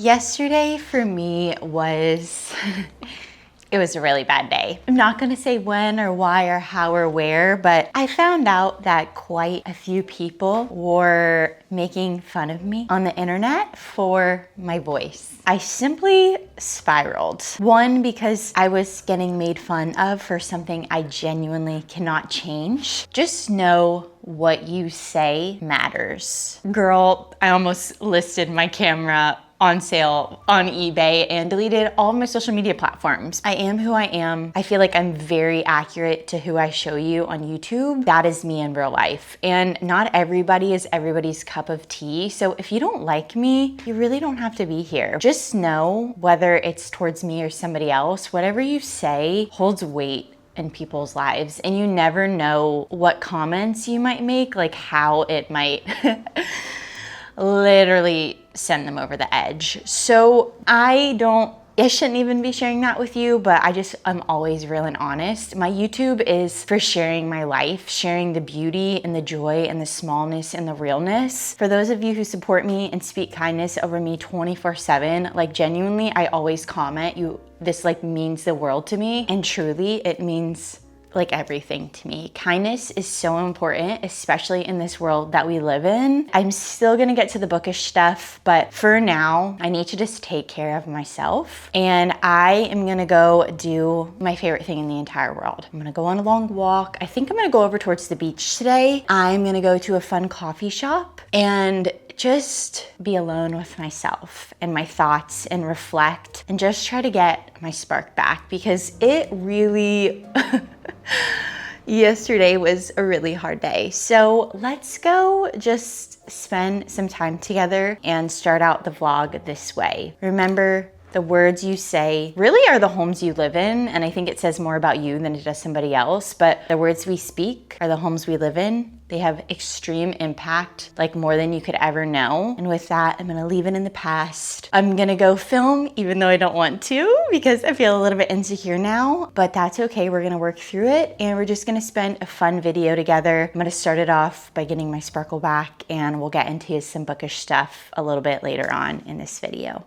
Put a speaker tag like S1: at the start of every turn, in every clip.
S1: Yesterday for me was, it was a really bad day. I'm not gonna say when or why or how or where, but I found out that quite a few people were making fun of me on the internet for my voice. I simply spiraled. One, because I was getting made fun of for something I genuinely cannot change. Just know what you say matters. Girl, I almost listed my camera on sale on eBay and deleted all of my social media platforms. I am who I am. I feel like I'm very accurate to who I show you on YouTube. That is me in real life. And not everybody is everybody's cup of tea. So if you don't like me, you really don't have to be here. Just know, whether it's towards me or somebody else, whatever you say holds weight in people's lives, and you never know what comments you might make, like how it might literally send them over the edge. So I shouldn't even be sharing that with you, but I'm always real and honest. My YouTube is for sharing my life, sharing the beauty and the joy and the smallness and the realness. For those of you who support me and speak kindness over me 24/7, like genuinely, I always comment, this like means the world to me. And truly, it means like everything to me. Kindness is so important, especially in this world that we live in. I'm still gonna get to the bookish stuff, but for now, I need to just take care of myself. And I am gonna go do my favorite thing in the entire world. I'm gonna go on a long walk. I think I'm gonna go over towards the beach today. I'm gonna go to a fun coffee shop and just be alone with myself and my thoughts and reflect and just try to get my spark back, because it really yesterday was a really hard day. So let's go just spend some time together and start out the vlog this way. Remember, the words you say really are the homes you live in, and I think it says more about you than it does somebody else, but the words we speak are the homes we live in. They have extreme impact, like more than you could ever know. And with that, I'm gonna leave it in the past. I'm gonna go film, even though I don't want to, because I feel a little bit insecure now, but that's okay. We're gonna work through it, and we're just gonna spend a fun video together. I'm gonna start it off by getting my sparkle back, and we'll get into some bookish stuff a little bit later on in this video.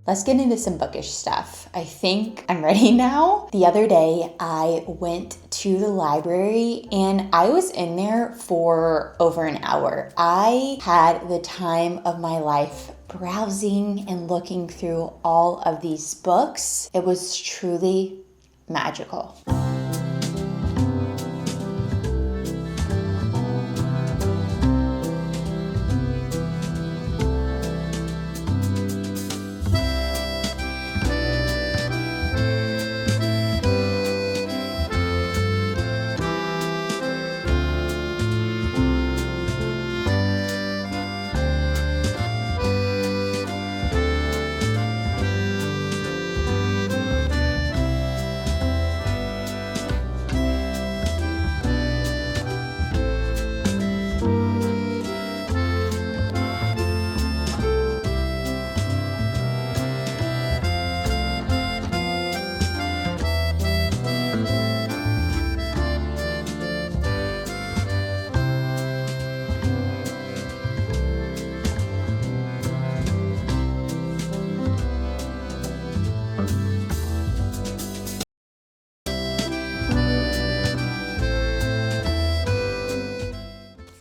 S1: Let's get into some bookish stuff. I think I'm ready now. The other day, I went to the library and I was in there for over an hour. I had the time of my life browsing and looking through all of these books. It was truly magical.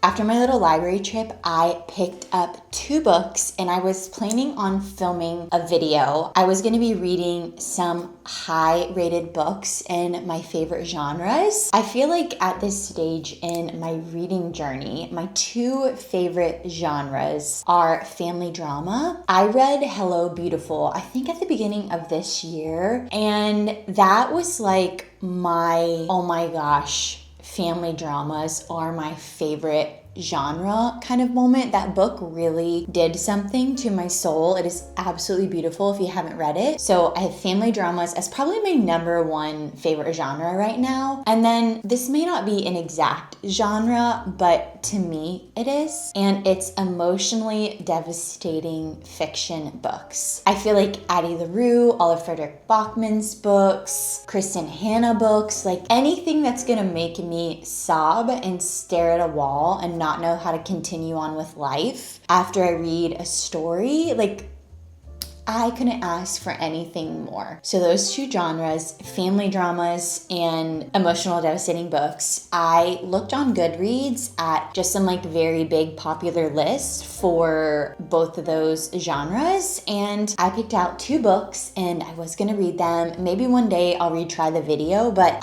S1: After my little library trip, I picked up 2 books and I was planning on filming a video. I was going to be reading some high-rated books in my favorite genres. I feel like at this stage in my reading journey, my 2 favorite genres are family drama. I read Hello Beautiful, I think at the beginning of this year, and that was like oh my gosh, family dramas are my favorite genre kind of moment. That book really did something to my soul. It is absolutely beautiful if you haven't read it. So I have family dramas as probably my number 1 favorite genre right now. And then this may not be an exact genre, but to me it is. And it's emotionally devastating fiction books. I feel like Addie LaRue, all of Frederick Bachman's books, Kristen Hanna books, like anything that's gonna make me sob and stare at a wall and not know how to continue on with life after I read a story, like I couldn't ask for anything more. So those 2 genres, family dramas and emotional devastating books, I looked on Goodreads at just some like very big popular lists for both of those genres, and I picked out 2 books and I was gonna read them. Maybe one day I'll retry the video, but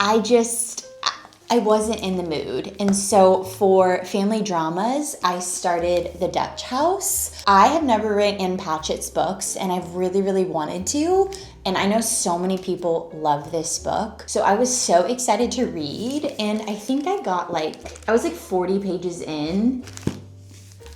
S1: I wasn't in the mood. And so for family dramas, I started The Dutch House. I have never read Ann Patchett's books and I've really, really wanted to. And I know so many people love this book. So I was so excited to read. And I think I was like 40 pages in.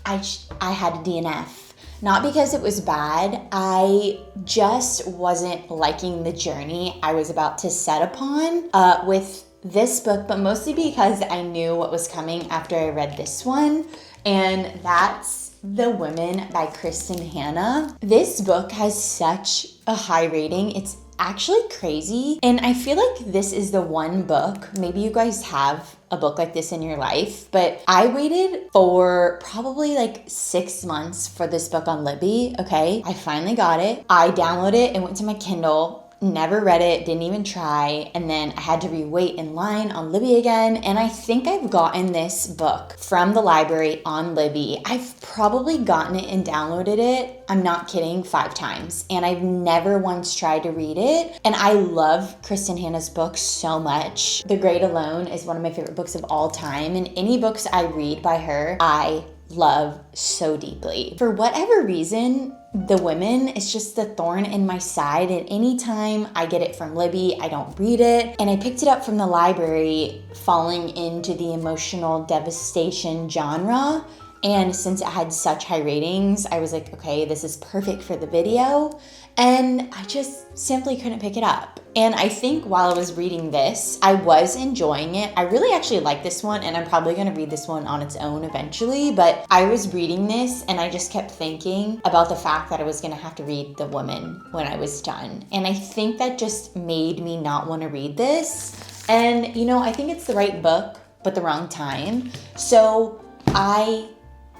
S1: I had a DNF. Not because it was bad, I just wasn't liking the journey I was about to set upon with this book, but mostly because I knew what was coming after I read this one, and that's The Women by Kristen Hanna. This book has such a high rating. It's actually crazy, and I feel like this is the one book, maybe you guys have a book like this in your life, but I waited for probably like 6 months for this book on Libby, okay? I finally got it. I downloaded it and went to my Kindle. Never read it, didn't even try, and then I had to re-wait in line on Libby again, and I think I've gotten this book from the library on Libby. I've probably gotten it and downloaded it, I'm not kidding, 5 times, and I've never once tried to read it, and I love Kristen Hanna's books so much. The Great Alone is one of my favorite books of all time, and any books I read by her, I love so deeply. For whatever reason, The Women is just the thorn in my side, and anytime I get it from Libby, I don't read it. And I picked it up from the library, falling into the emotional devastation genre. And since it had such high ratings, I was like, okay, this is perfect for the video. And I just simply couldn't pick it up. And I think while I was reading this, I was enjoying it. I really actually like this one, and I'm probably gonna read this one on its own eventually, but I was reading this and I just kept thinking about the fact that I was gonna have to read The Woman when I was done. And I think that just made me not wanna read this. And I think it's the right book, but the wrong time. So I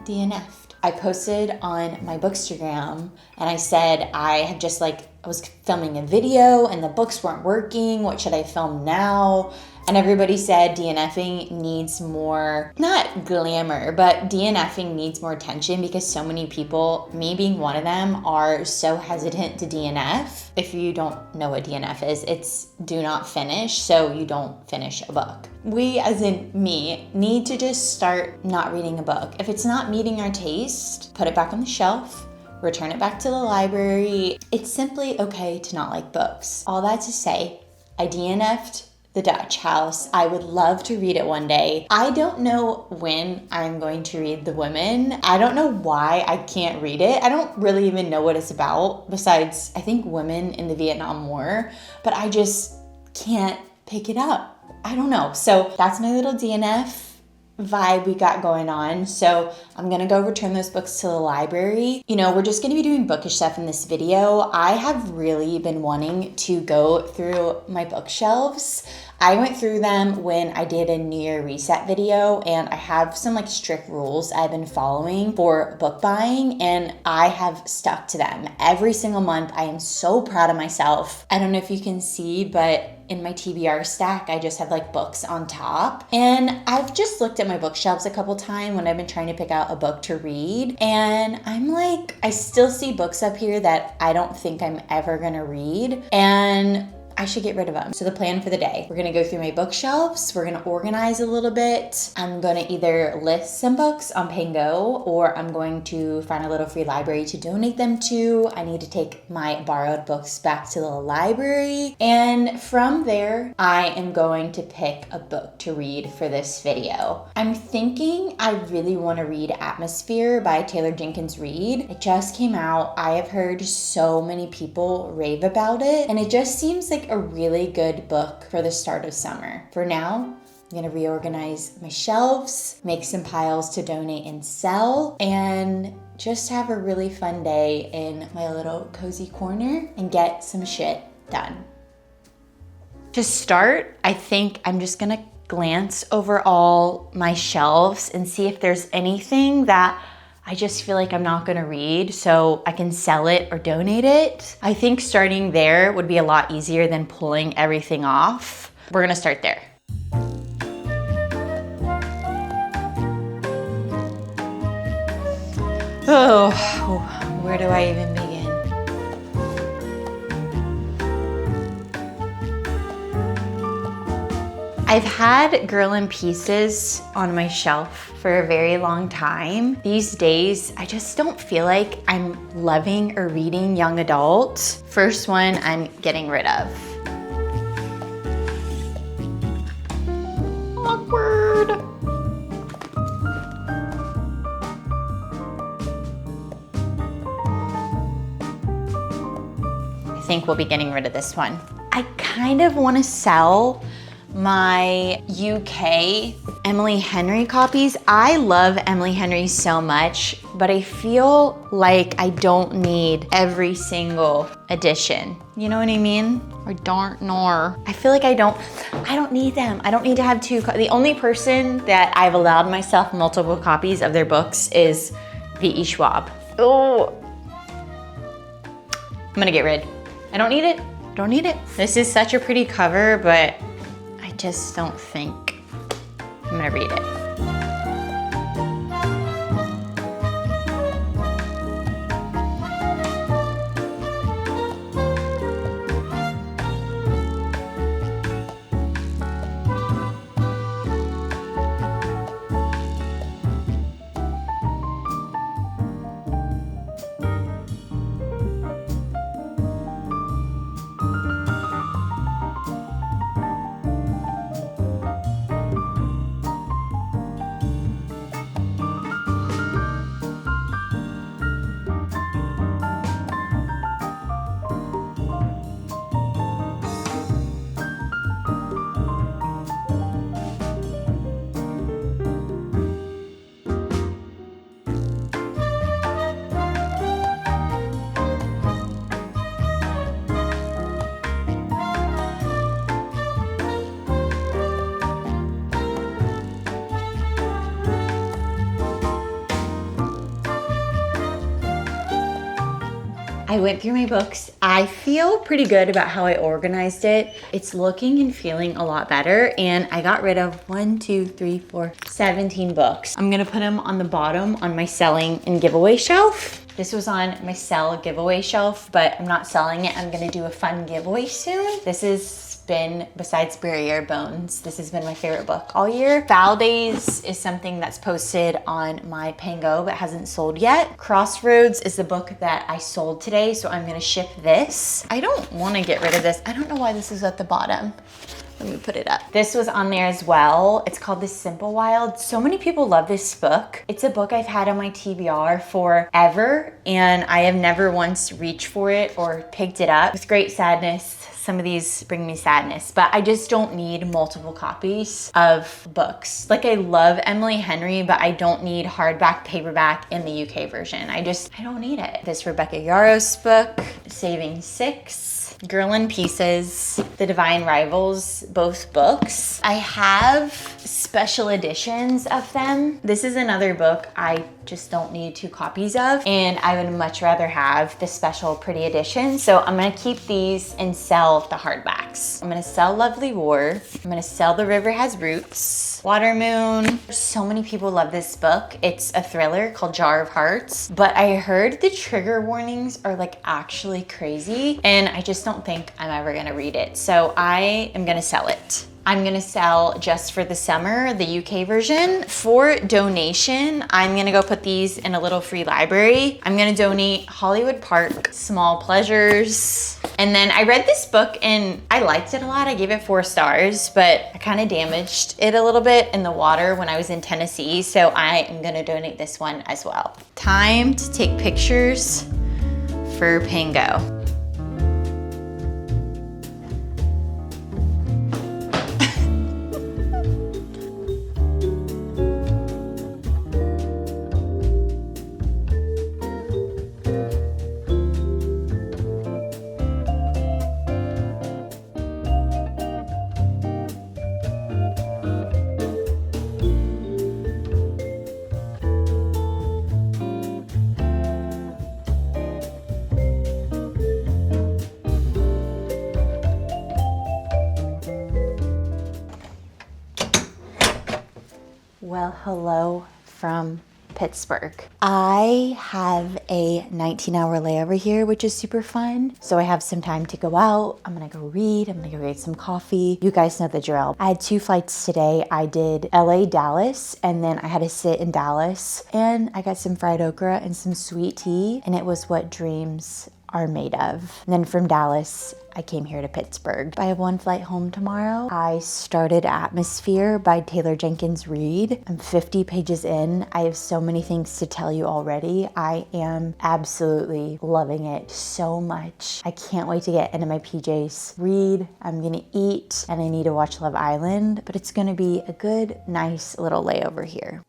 S1: DNF'd. I posted on my Bookstagram and I said I was filming a video and the books weren't working. What should I film now? And everybody said DNFing needs more, not glamour, but DNFing needs more attention because so many people, me being one of them, are so hesitant to DNF. If you don't know what DNF is, it's do not finish, so you don't finish a book. We, as in me, need to just start not reading a book. If it's not meeting our taste, put it back on the shelf, return it back to the library. It's simply okay to not like books. All that to say, I DNF'd The Dutch House. I would love to read it one day. I don't know when I'm going to read The Women. I don't know why I can't read it. I don't really even know what it's about, besides I think women in the Vietnam War, but I just can't pick it up. I don't know. So that's my little DNF vibe we got going on. So I'm gonna go return those books to the library. We're just gonna be doing bookish stuff in this video. I have really been wanting to go through my bookshelves. I went through them when I did a New Year reset video, and I have some strict rules I've been following for book buying, and I have stuck to them every single month. I am so proud of myself. I don't know if you can see, but in my TBR stack, I just have like books on top. And I've just looked at my bookshelves a couple times when I've been trying to pick out a book to read. And I'm like, I still see books up here that I don't think I'm ever gonna read. And I should get rid of them. So the plan for the day, we're gonna go through my bookshelves, we're gonna organize a little bit. I'm gonna either list some books on Pango or I'm going to find a little free library to donate them to. I need to take my borrowed books back to the library. And from there, I am going to pick a book to read for this video. I'm thinking I really wanna read Atmosphere by Taylor Jenkins Reid. It just came out. I have heard so many people rave about it, and it just seems like a really good book for the start of summer. For now, I'm gonna reorganize my shelves, make some piles to donate and sell, and just have a really fun day in my little cozy corner and get some shit done. To start, I think I'm just gonna glance over all my shelves and see if there's anything that I just feel like I'm not gonna read, so I can sell it or donate it. I think starting there would be a lot easier than pulling everything off. We're gonna start there. Oh, where do I even begin? I've had Girl in Pieces on my shelf for a very long time. These days, I just don't feel like I'm loving or reading young adult. First one I'm getting rid of. Awkward. I think we'll be getting rid of this one. I kind of want to sell my UK Emily Henry copies. I love Emily Henry so much, but I feel like I don't need every single edition. You know what I mean? I don't know. I feel like I don't need them. I don't need to have two. The only person that I've allowed myself multiple copies of their books is V.E. Schwab. Oh, I'm gonna get rid. I don't need it. Don't need it. This is such a pretty cover, but I just don't think I'm gonna read it. I went through my books. I feel pretty good about how I organized it. It's looking and feeling a lot better, and I got rid of 17 books. I'm gonna put them on the bottom on my selling and giveaway shelf. This was on my sell giveaway shelf, but I'm not selling it. I'm gonna do a fun giveaway soon. This has been, besides Barrier Bones, this has been my favorite book all year. Foul Days is something that's posted on my Pango but hasn't sold yet. Crossroads is the book that I sold today, so I'm gonna ship this. I don't wanna get rid of this. I don't know why this is at the bottom. Let me put it up. This was on there as well. It's called The Simple Wild. So many people love this book. It's a book I've had on my TBR forever, and I have never once reached for it or picked it up. With great sadness, some of these bring me sadness, but I just don't need multiple copies of books. Like, I love Emily Henry, but I don't need hardback, paperback in the UK version. I don't need it. This Rebecca Yarros book, Saving Six. Girl in Pieces, The Divine Rivals, both books. I have special editions of them. This is another book I just don't need 2 copies of, and I would much rather have the special pretty edition. So I'm gonna keep these and sell the hardbacks. I'm gonna sell Lovely War. I'm gonna sell The River Has Roots. Water Moon. So many people love this book. It's a thriller called Jar of Hearts, but I heard the trigger warnings are like actually crazy, and I just don't think I'm ever gonna read it. So I am gonna sell it. I'm gonna sell Just for the Summer, the UK version. For donation, I'm gonna go put these in a little free library. I'm gonna donate Hollywood Park, Small Pleasures. And then I read this book and I liked it a lot. I gave it 4 stars, but I kind of damaged it a little bit in the water when I was in Tennessee. So I am gonna donate this one as well. Time to take pictures for Pango. Well, hello from Pittsburgh. I have a 19-hour layover here, which is super fun. So I have some time to go out. I'm gonna go read. I'm gonna go get some coffee. You guys know the drill. I had 2 flights today. I did LA, Dallas, and then I had to sit in Dallas. And I got some fried okra and some sweet tea, and it was what dreams are made of. And then from Dallas, I came here to Pittsburgh. I have 1 flight home tomorrow. I started Atmosphere by Taylor Jenkins Reid. I'm 50 pages in. I have so many things to tell you already. I am absolutely loving it so much. I can't wait to get into my PJs, read, I'm gonna eat, and I need to watch Love Island, but it's gonna be a good, nice little layover here.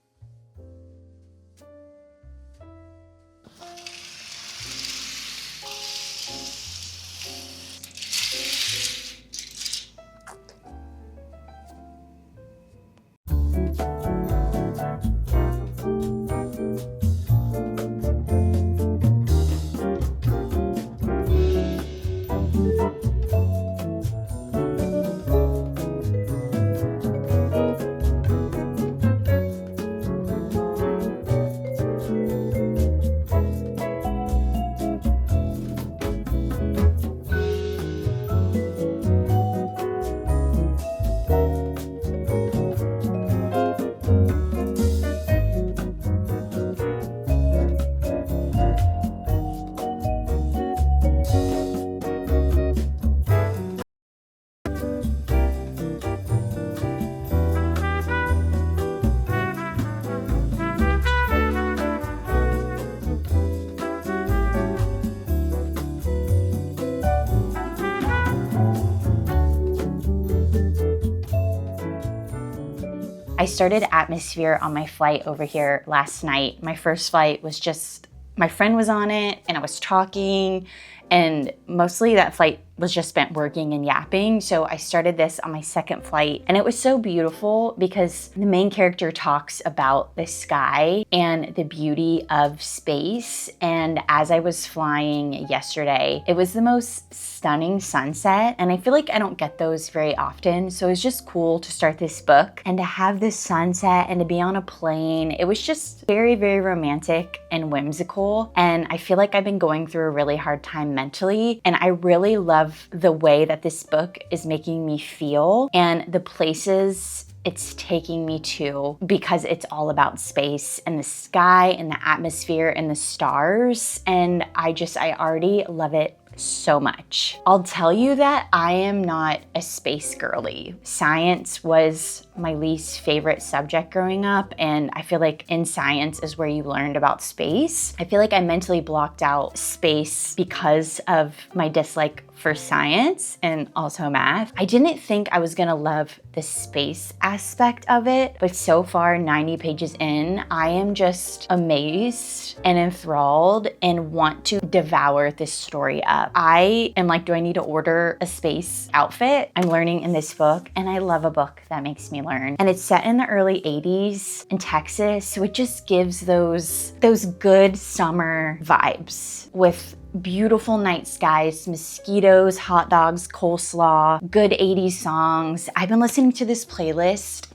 S1: I started Atmosphere on my flight over here last night. My first flight was just, my friend was on it and I was talking, and mostly that flight was just spent working and yapping. So I started this on my second flight, and it was so beautiful because the main character talks about the sky and the beauty of space. And as I was flying yesterday, it was the most stunning sunset, and I feel like I don't get those very often. So it was just cool to start this book and to have this sunset and to be on a plane. It was just very, very romantic and whimsical. And I feel like I've been going through a really hard time mentally, and I really love the way that this book is making me feel and the places it's taking me to, because it's all about space and the sky and the atmosphere and the stars. And I already love it so much. I'll tell you that I am not a space girly. Science was my least favorite subject growing up, and I feel like in science is where you learned about space. I feel like I mentally blocked out space because of my dislike for science and also math. I didn't think I was gonna love the space aspect of it, but so far, 90 pages in, I am just amazed and enthralled and want to devour this story up. up. I am like, do I need to order a space outfit? I'm learning in this book, and I love a book that makes me learn. And it's set in the early 80s in Texas, so it just gives those good summer vibes with beautiful night skies, mosquitoes, hot dogs, coleslaw, good 80s songs. I've been listening to this playlist.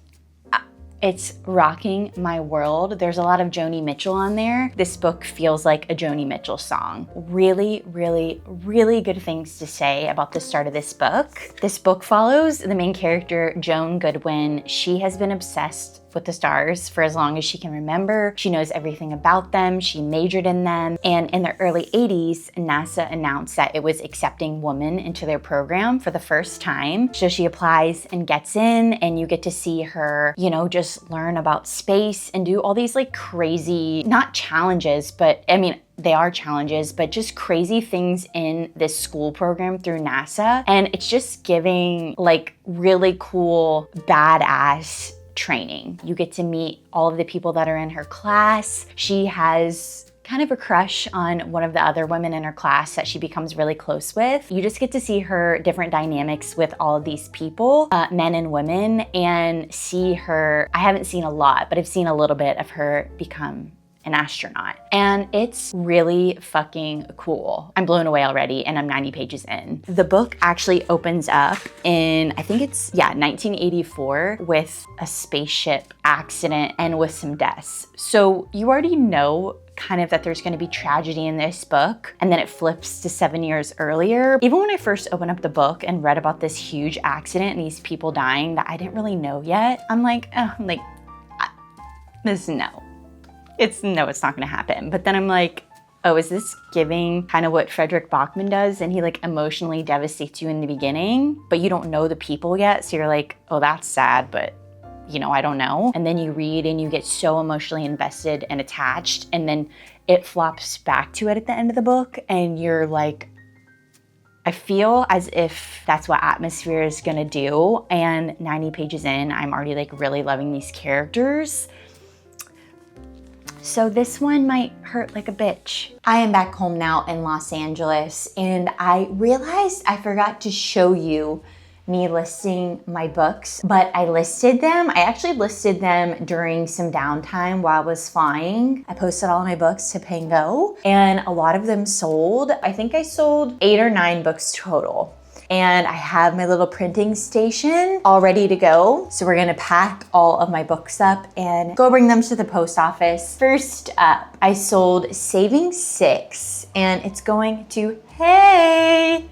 S1: It's rocking my world. There's a lot of Joni Mitchell on there. This book feels like a Joni Mitchell song. Really, really, really good things to say about the start of this book. This book follows the main character, Joan Goodwin. She has been obsessed with the stars for as long as she can remember. She knows everything about them. She majored in them. And in the early 80s, NASA announced that it was accepting women into their program for the first time. So she applies and gets in, and you get to see her, you know, just learn about space and do all these like crazy, not challenges, but I mean, they are challenges, but just crazy things in this school program through NASA. And it's just giving like really cool, badass training. You get to meet all of the people that are in her class. She has kind of a crush on one of the other women in her class that she becomes really close with. You just get to see her different dynamics with all of these people, men and women, and see her. I haven't seen a lot, but I've seen a little bit of her become an astronaut. And it's really fucking cool. I'm blown away already, and I'm 90 pages in. The book actually opens up in, I think it's, 1984 with a spaceship accident and with some deaths. So you already know kind of that there's gonna be tragedy in this book, and then it flips to 7 years earlier. Even when I first opened up the book and read about this huge accident and these people dying that I didn't really know yet, I'm like, this no. It's not gonna happen. But then I'm like, oh, is this giving kind of what Frederick Bachman does? And he like emotionally devastates you in the beginning, but you don't know the people yet. So you're like, oh, that's sad, but you know, I don't know. And then you read and you get so emotionally invested and attached, and then it flops back to it at the end of the book, and you're like, I feel as if that's what atmosphere is gonna do. And 90 pages in, I'm already like really loving these characters. So this one might hurt like a bitch. I am back home now in Los Angeles, and I realized I forgot to show you me listing my books, but I listed them. I actually listed them during some downtime while I was flying. I posted all my books to Pango, and a lot of them sold. I think I sold 8 or 9 books total. And I have my little printing station all ready to go. So we're gonna pack all of my books up and go bring them to the post office. First up, I sold Saving 6, and it's going to Hey.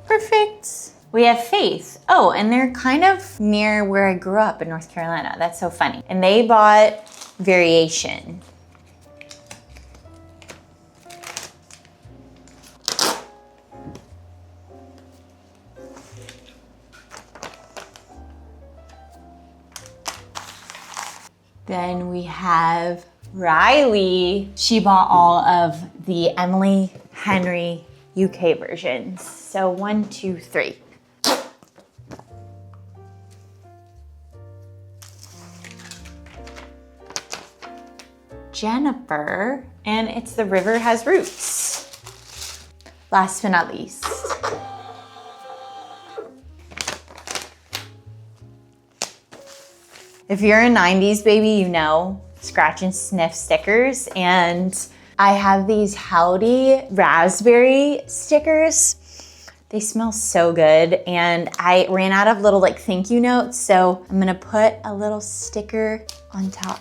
S1: Perfect. We have Faith. Oh, and they're kind of near where I grew up in North Carolina. That's so funny. And they bought Variation. Then we have Riley. She bought all of the Emily Henry UK versions. So 1, 2, 3. Jennifer, and it's The River Has Roots. Last but not least, if you're a 90s baby, you know scratch and sniff stickers, and I have these Howdy raspberry stickers. They smell so good, and I ran out of little like thank you notes, so I'm gonna put a little sticker on top.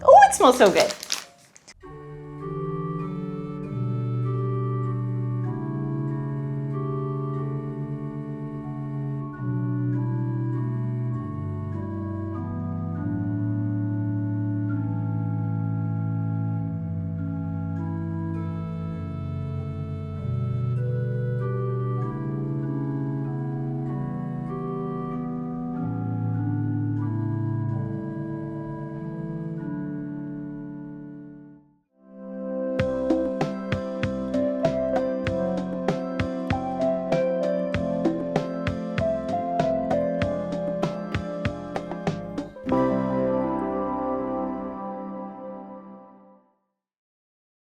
S1: Oh, it smells so good.